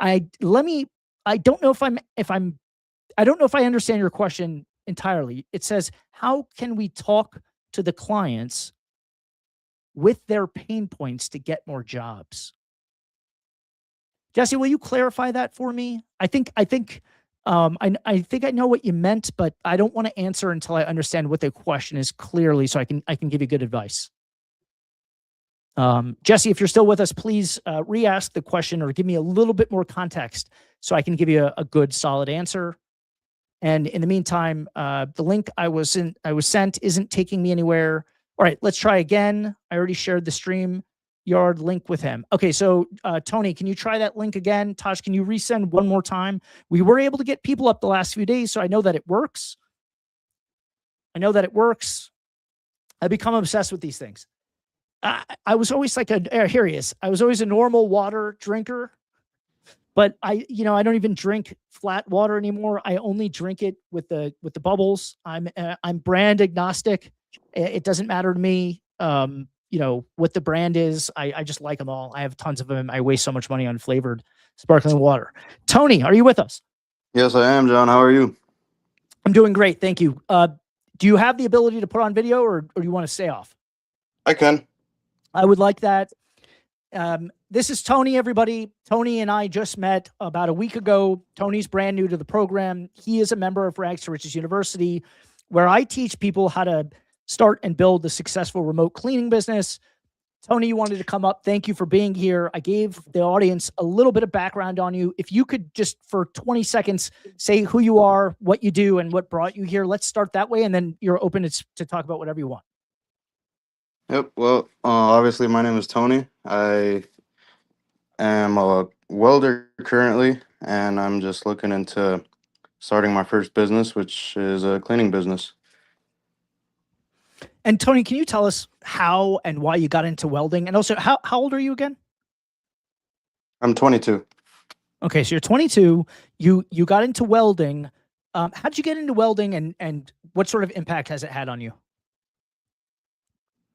I don't know I don't know if I understand your question entirely. It says, how can we talk to the clients with their pain points to get more jobs? Jesse, will you clarify that for me? I think I think I know what you meant, but I don't want to answer until I understand what the question is clearly, so I can give you good advice. Jesse, if you're still with us, please re-ask the question or give me a little bit more context so I can give you a good, solid answer. And in the meantime, the link I was sent isn't taking me anywhere. All right, let's try again. I already shared the StreamYard link with him. Okay, so Tony, can you try that link again? Tosh, can you resend one more time? We were able to get people up the last few days, so I know that it works. I know that it works. I become obsessed with these things. I was always like here he is. I was always a normal water drinker, but I don't even drink flat water anymore. I only drink it with the bubbles. I'm brand agnostic. It doesn't matter to me. What the brand is. I just like them all. I have tons of them. I waste so much money on flavored sparkling water. Tony, are you with us? Yes, I am, John. How are you? I'm doing great. Thank you. Do you have the ability to put on video or do you want to stay off? I can. I would like that. This is Tony, everybody. Tony and I just met about a week ago. Tony's brand new to the program. He is a member of Rags to Riches University, where I teach people how to start and build a successful remote cleaning business. Tony, you wanted to come up. Thank you for being here. I gave the audience a little bit of background on you. If you could just for 20 seconds say who you are, what you do, and what brought you here. Let's start that way, and then you're open to talk about whatever you want. Yep. Well, obviously, my name is Tony. I am a welder currently, and I'm just looking into starting my first business, which is a cleaning business. And Tony, can you tell us how and why you got into welding? And also, how old are you again? I'm 22. Okay, so you're 22. You got into welding. How'd you get into welding, and what sort of impact has it had on you?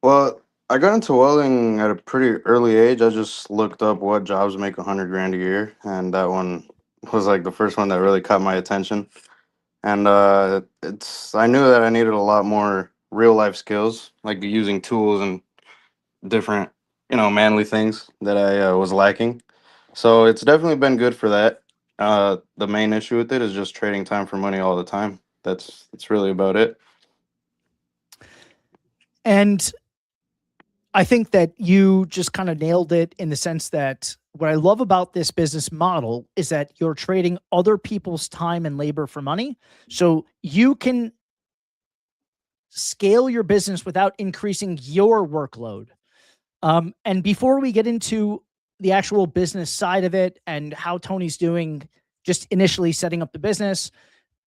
Well, I got into welding at a pretty early age. I just looked up what jobs make 100 grand a year, and that one was like the first one that really caught my attention. And I knew that I needed a lot more real life skills, like using tools and different, manly things that I was lacking. So it's definitely been good for that. The main issue with it is just trading time for money all the time. That's really about it. And I think that you just kind of nailed it in the sense that what I love about this business model is that you're trading other people's time and labor for money. So you can scale your business without increasing your workload. And before we get into the actual business side of it and how Tony's doing, just initially setting up the business,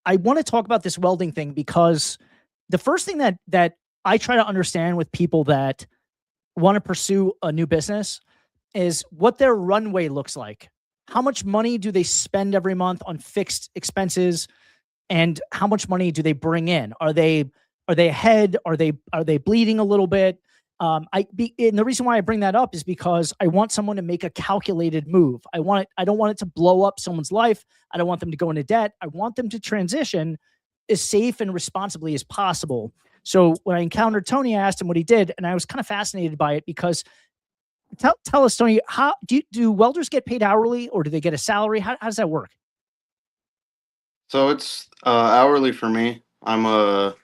I want to talk about this welding thing because the first thing that I try to understand with people that want to pursue a new business is what their runway looks like. How much money do they spend every month on fixed expenses, and how much money do they bring in? Are they ahead? Are they bleeding a little bit? And the reason why I bring that up is because I want someone to make a calculated move. I don't want it to blow up someone's life. I don't want them to go into debt. I want them to transition as safe and responsibly as possible. So when I encountered Tony, I asked him what he did, and I was kind of fascinated by it because tell us, Tony, how do welders get paid hourly or do they get a salary? How does that work? So it's hourly for me. I'm a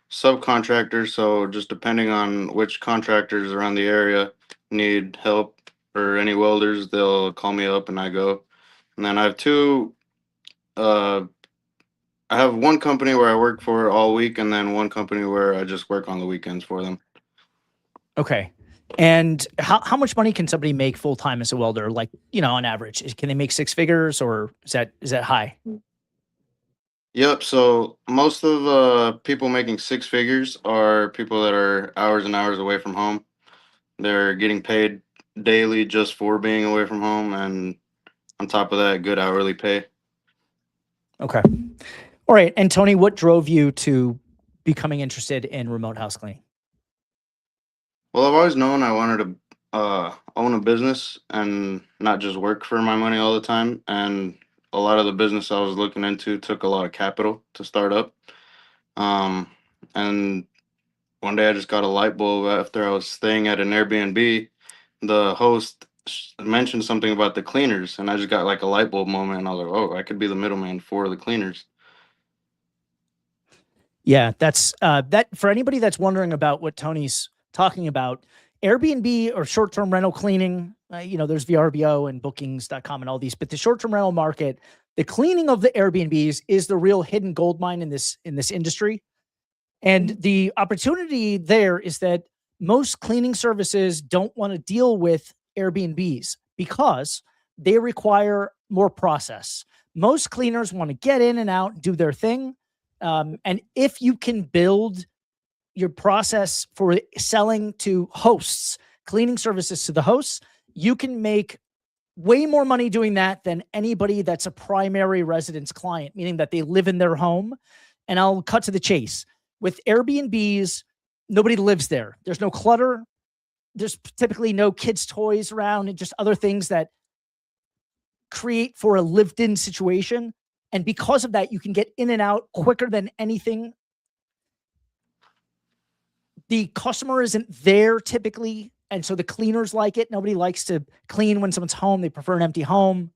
subcontractor, so just depending on which contractors around the area need help or any welders, they'll call me up and I go. And then uh, I have one company where I work for all week, and then one company where I just work on the weekends for them. Okay. And how much money can somebody make full time as a welder? Like, on average, can they make six figures, or is that high? Yep. So most of people making six figures are people that are hours and hours away from home. They're getting paid daily just for being away from home, and on top of that, good hourly pay. Okay. All right. And Tony, what drove you to becoming interested in remote house cleaning? Well, I've always known I wanted to own a business and not just work for my money all the time. And a lot of the business I was looking into took a lot of capital to start up. Um, and one day I just got a light bulb after I was staying at an Airbnb. The host mentioned something about the cleaners, and I just got like a light bulb moment. And I was like, oh, I could be the middleman for the cleaners. Yeah, that's that for anybody that's wondering about what Tony's talking about. Airbnb or short-term rental cleaning, there's VRBO and bookings.com and all these, but the short-term rental market, the cleaning of the Airbnbs is the real hidden gold mine in this industry. And the opportunity there is that most cleaning services don't want to deal with Airbnbs because they require more process. Most cleaners want to get in and out, do their thing. And if you can build your process for selling to hosts, cleaning services to the hosts, you can make way more money doing that than anybody that's a primary residence client, meaning that they live in their home. And I'll cut to the chase. With Airbnbs, nobody lives there. There's no clutter. There's typically no kids' toys around and just other things that create for a lived-in situation. And because of that, you can get in and out quicker than anything. The customer isn't there typically, and so the cleaners like it. Nobody likes to clean when someone's home. They prefer an empty home.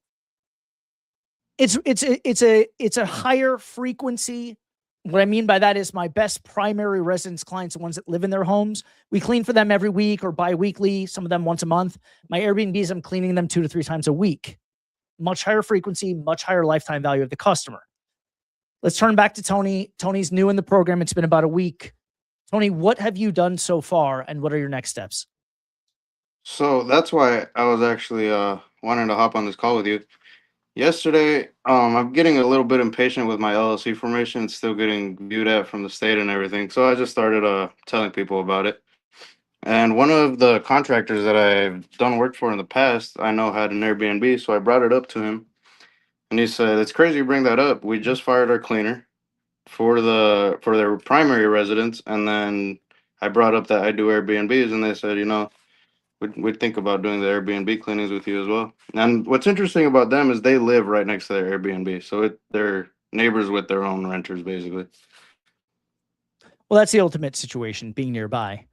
It's a higher frequency. What I mean by that is my best primary residence clients, the ones that live in their homes, we clean for them every week or bi-weekly, some of them once a month. My Airbnbs, I'm cleaning them 2 to 3 times a week. Much higher frequency, much higher lifetime value of the customer. Let's turn back to Tony. Tony's new in the program. It's been about a week. Tony, what have you done so far, and what are your next steps? So that's why I was actually wanting to hop on this call with you. Yesterday, I'm getting a little bit impatient with my LLC formation. It's still getting viewed at from the state and everything. So I just started telling people about it. And one of the contractors that I've done work for in the past, I know had an Airbnb, so I brought it up to him. And he said, "It's crazy you bring that up. We just fired our cleaner for their primary residence, and then I brought up that I do Airbnbs, and they said, we'd think about doing the Airbnb cleanings with you as well." And what's interesting about them is they live right next to their Airbnb, so they're neighbors with their own renters, basically. Well, that's the ultimate situation, being nearby.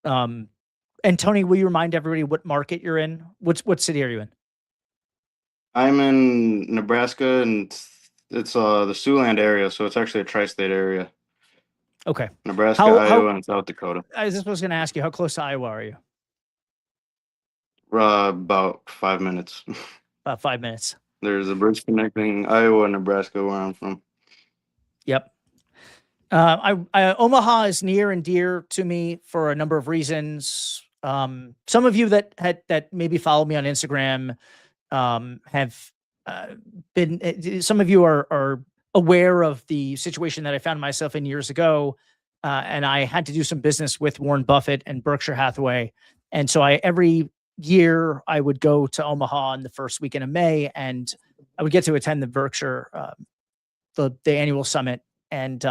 And Tony, will you remind everybody what market you're in? What city are you in? I'm in Nebraska, and it's the Siouxland area, so it's actually a tri-state area. Okay. Nebraska, Iowa, and South Dakota. I was going to ask you, how close to Iowa are you? About 5 minutes. About 5 minutes. There's a bridge connecting Iowa and Nebraska, where I'm from. Yep. Omaha is near and dear to me for a number of reasons. Some of you that maybe follow me on Instagram have been. Some of you are aware of the situation that I found myself in years ago, and I had to do some business with Warren Buffett and Berkshire Hathaway, and so every year I would go to Omaha in the first weekend of May, and I would get to attend the Berkshire the annual summit. And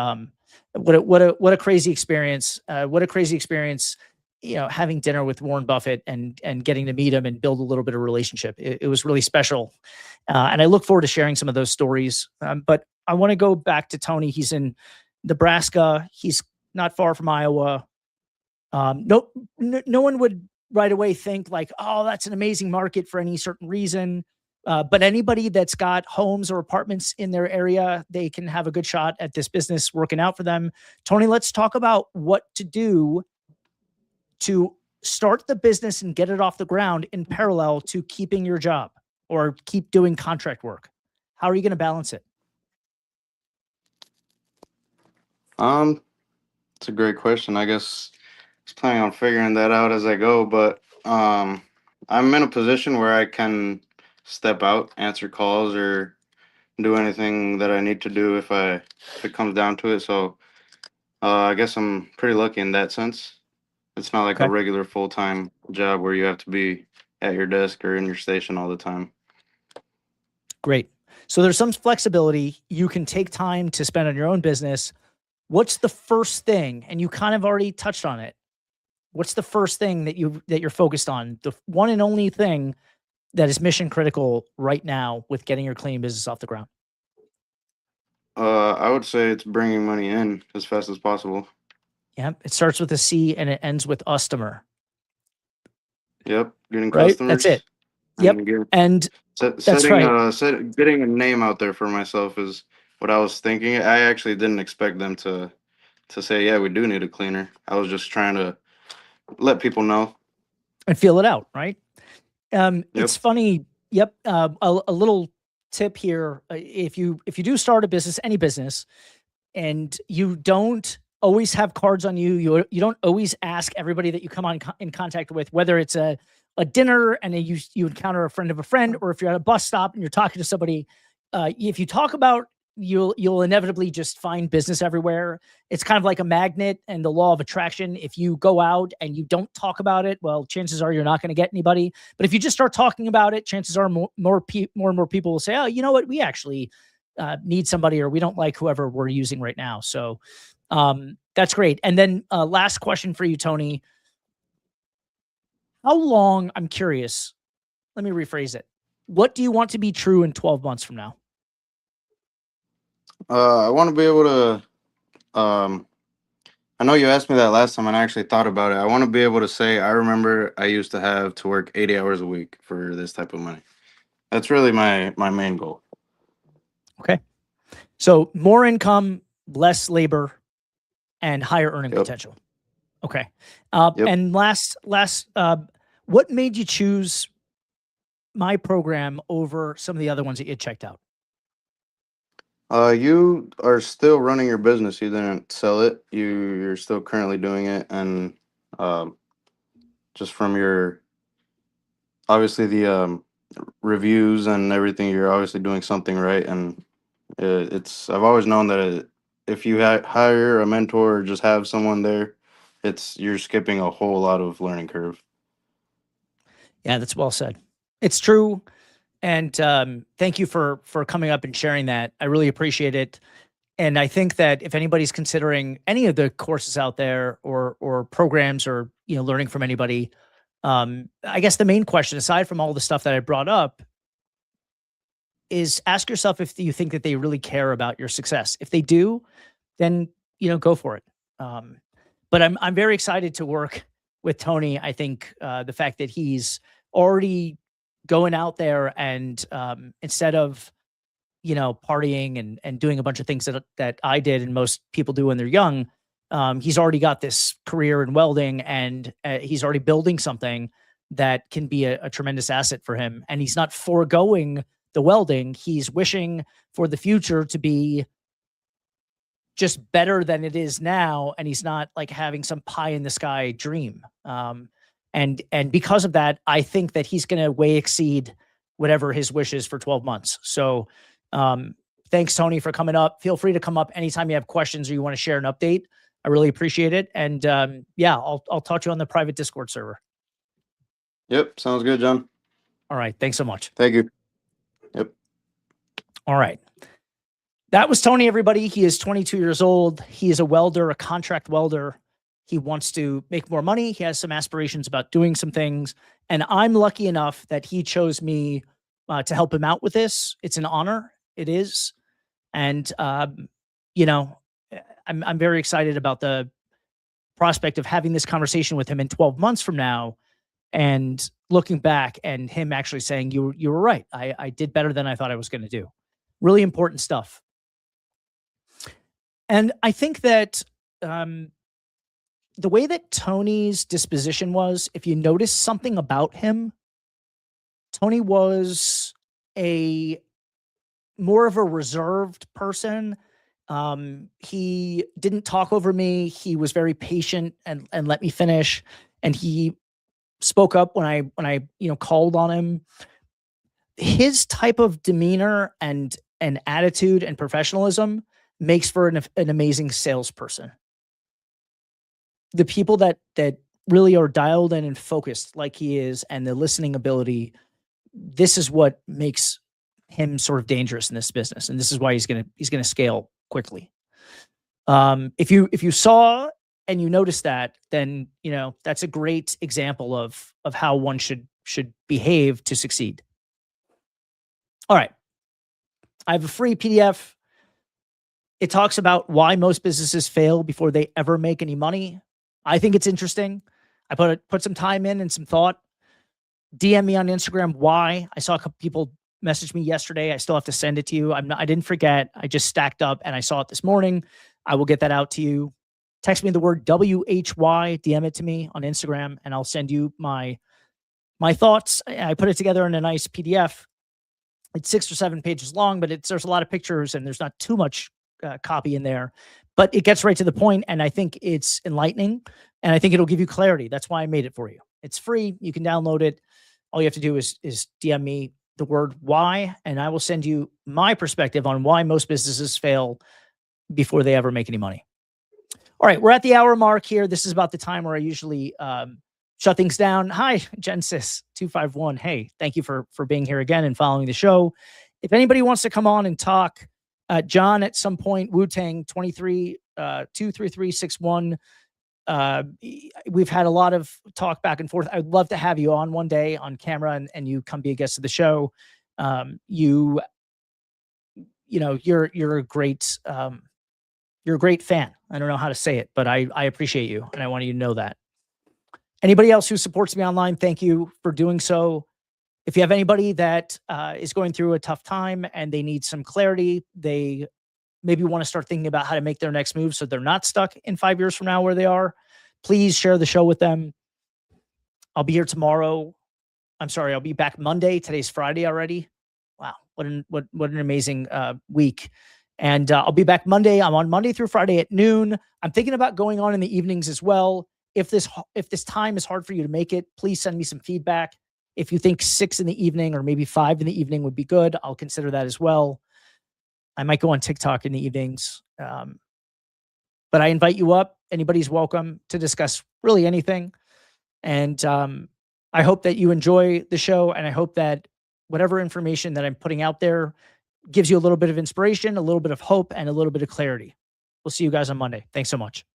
what a crazy experience! What a crazy experience! Having dinner with Warren Buffett and getting to meet him and build a little bit of relationship. It was really special, and I look forward to sharing some of those stories. But I want to go back to Tony. He's in Nebraska. He's not far from Iowa. No one would right away think like, oh, that's an amazing market for any certain reason. But anybody that's got homes or apartments in their area, they can have a good shot at this business working out for them. Tony, let's talk about what to do to start the business and get it off the ground in parallel to keeping your job or keep doing contract work. How are you going to balance it? It's a great question. I guess I was planning on figuring that out as I go, but I'm in a position where I can step out, answer calls, or do anything that I need to do if it comes down to it. So I guess I'm pretty lucky in that sense. It's not like a Okay, regular full-time job where you have to be at your desk or in your station all the time. great. So there's some flexibility. You can take time to spend on your own business. What's the first thing? And you kind of already touched on it. What's the first thing that you're focused on? The one and only thing that is mission critical right now with getting your cleaning business off the ground? I would say it's bringing money in as fast as possible. Yeah, it starts with a C and it ends with customer. Yep, getting Right? That's customers. it. Yep. And that's right. Getting a name out there for myself is what I was thinking. I actually didn't expect them to say, yeah, we do need a cleaner. I was just trying to let people know. And feel it out, right? Yep. It's funny. Yep. A little tip here. If you do start a business, any business, and you don't always have cards on you, you don't always ask everybody that you come in contact with, whether it's a dinner and you encounter a friend of a friend, or if you're at a bus stop and you're talking to somebody, if you talk about, you'll inevitably just find business everywhere. It's kind of like a magnet and the law of attraction. If you go out and you don't talk about it, well, chances are you're not going to get anybody. But if you just start talking about it, chances are more and more people will say, oh, you know what, we actually need somebody, or we don't like whoever we're using right now. So that's great. And then last question for you, Tony. How long, I'm curious, let me rephrase it. What do you want to be true in 12 months from now? I want to be able to, I know you asked me that last time and I actually thought about it. I want to be able to say, I remember I used to have to work 80 hours a week for this type of money. That's really my main goal. Okay. So more income, less labor, and higher earning potential. Okay. And last, what made you choose my program over some of the other ones that you checked out? You are still running your business. You didn't sell it. You're still currently doing it, and just from your obviously the reviews and everything, you're obviously doing something right. And I've always known that if you hire a mentor or just have someone there, you're skipping a whole lot of learning curve. Yeah, that's well said. It's true. And thank you for coming up and sharing that. I really appreciate it. And I think that if anybody's considering any of the courses out there or programs, or learning from anybody, I guess the main question, aside from all the stuff that I brought up, is ask yourself if you think that they really care about your success. If they do, then go for it. But I'm very excited to work with Tony. I think the fact that he's already going out there and instead of partying and doing a bunch of things that I did and most people do when they're young, he's already got this career in welding, and he's already building something that can be a tremendous asset for him. And he's not foregoing the welding. He's wishing for the future to be just better than it is now, and he's not like having some pie in the sky dream. And because of that, I think that he's going to way exceed whatever his wish is for 12 months. So thanks, Tony, for coming up. Feel free to come up anytime you have questions or you want to share an update. I really appreciate it. And yeah, I'll talk to you on the private Discord server. Yep. Sounds good, John. All right. Thanks so much. Thank you. Yep. All right. That was Tony, everybody. He is 22 years old. He is a welder, a contract welder. He wants to make more money. He has some aspirations about doing some things. And I'm lucky enough that he chose me to help him out with this. It's an honor. It is. And, I'm very excited about the prospect of having this conversation with him in 12 months from now, and looking back and him actually saying, you were right. I did better than I thought I was going to do. Really important stuff. And I think that the way that Tony's disposition was, if you notice something about him, Tony was more of a reserved person. He didn't talk over me. He was very patient and let me finish. And he spoke up when I called on him. His type of demeanor and attitude and professionalism makes for an amazing salesperson. The people that really are dialed in and focused like he is, and the listening ability, this is what makes him sort of dangerous in this business, and this is why he's gonna scale quickly. If you saw and you noticed that, then that's a great example of how one should behave to succeed. All right, I have a free PDF. It talks about why most businesses fail before they ever make any money. I think it's interesting. I put some time in and some thought. DM me on Instagram why. I saw a couple people message me yesterday. I still have to send it to you. I didn't forget. I just stacked up and I saw it this morning. I will get that out to you. Text me the word WHY, DM it to me on Instagram, and I'll send you my thoughts. I put it together in a nice PDF. It's 6 or 7 pages long, but there's a lot of pictures and there's not too much copy in there, but it gets right to the point, and I think it's enlightening, and I think it'll give you clarity. That's why I made it for you. It's free. You can download it. All you have to do is DM me the word why, and I will send you my perspective on why most businesses fail before they ever make any money. All right, we're at the hour mark here. This is about the time where I usually shut things down. Hi, Gensis251. Hey, thank you for being here again and following the show. If anybody wants to come on and talk, John at some point, Wu-Tang 23 23361. We've had a lot of talk back and forth. I'd love to have you on one day on camera and you come be a guest of the show. You're a great fan. I don't know how to say it, but I appreciate you and I want you to know that. Anybody else who supports me online, thank you for doing so. If you have anybody that is going through a tough time and they need some clarity, they maybe want to start thinking about how to make their next move so they're not stuck in 5 years from now where they are, please share the show with them. I'll be here tomorrow. I'm sorry, I'll be back Monday. Today's Friday already. Wow, what an amazing week. And I'll be back Monday. I'm on Monday through Friday at noon. I'm thinking about going on in the evenings as well. If this time is hard for you to make it, please send me some feedback. If you think 6 in the evening or maybe 5 in the evening would be good, I'll consider that as well. I might go on TikTok in the evenings. But I invite you up. Anybody's welcome to discuss really anything. And I hope that you enjoy the show. And I hope that whatever information that I'm putting out there gives you a little bit of inspiration, a little bit of hope, and a little bit of clarity. We'll see you guys on Monday. Thanks so much.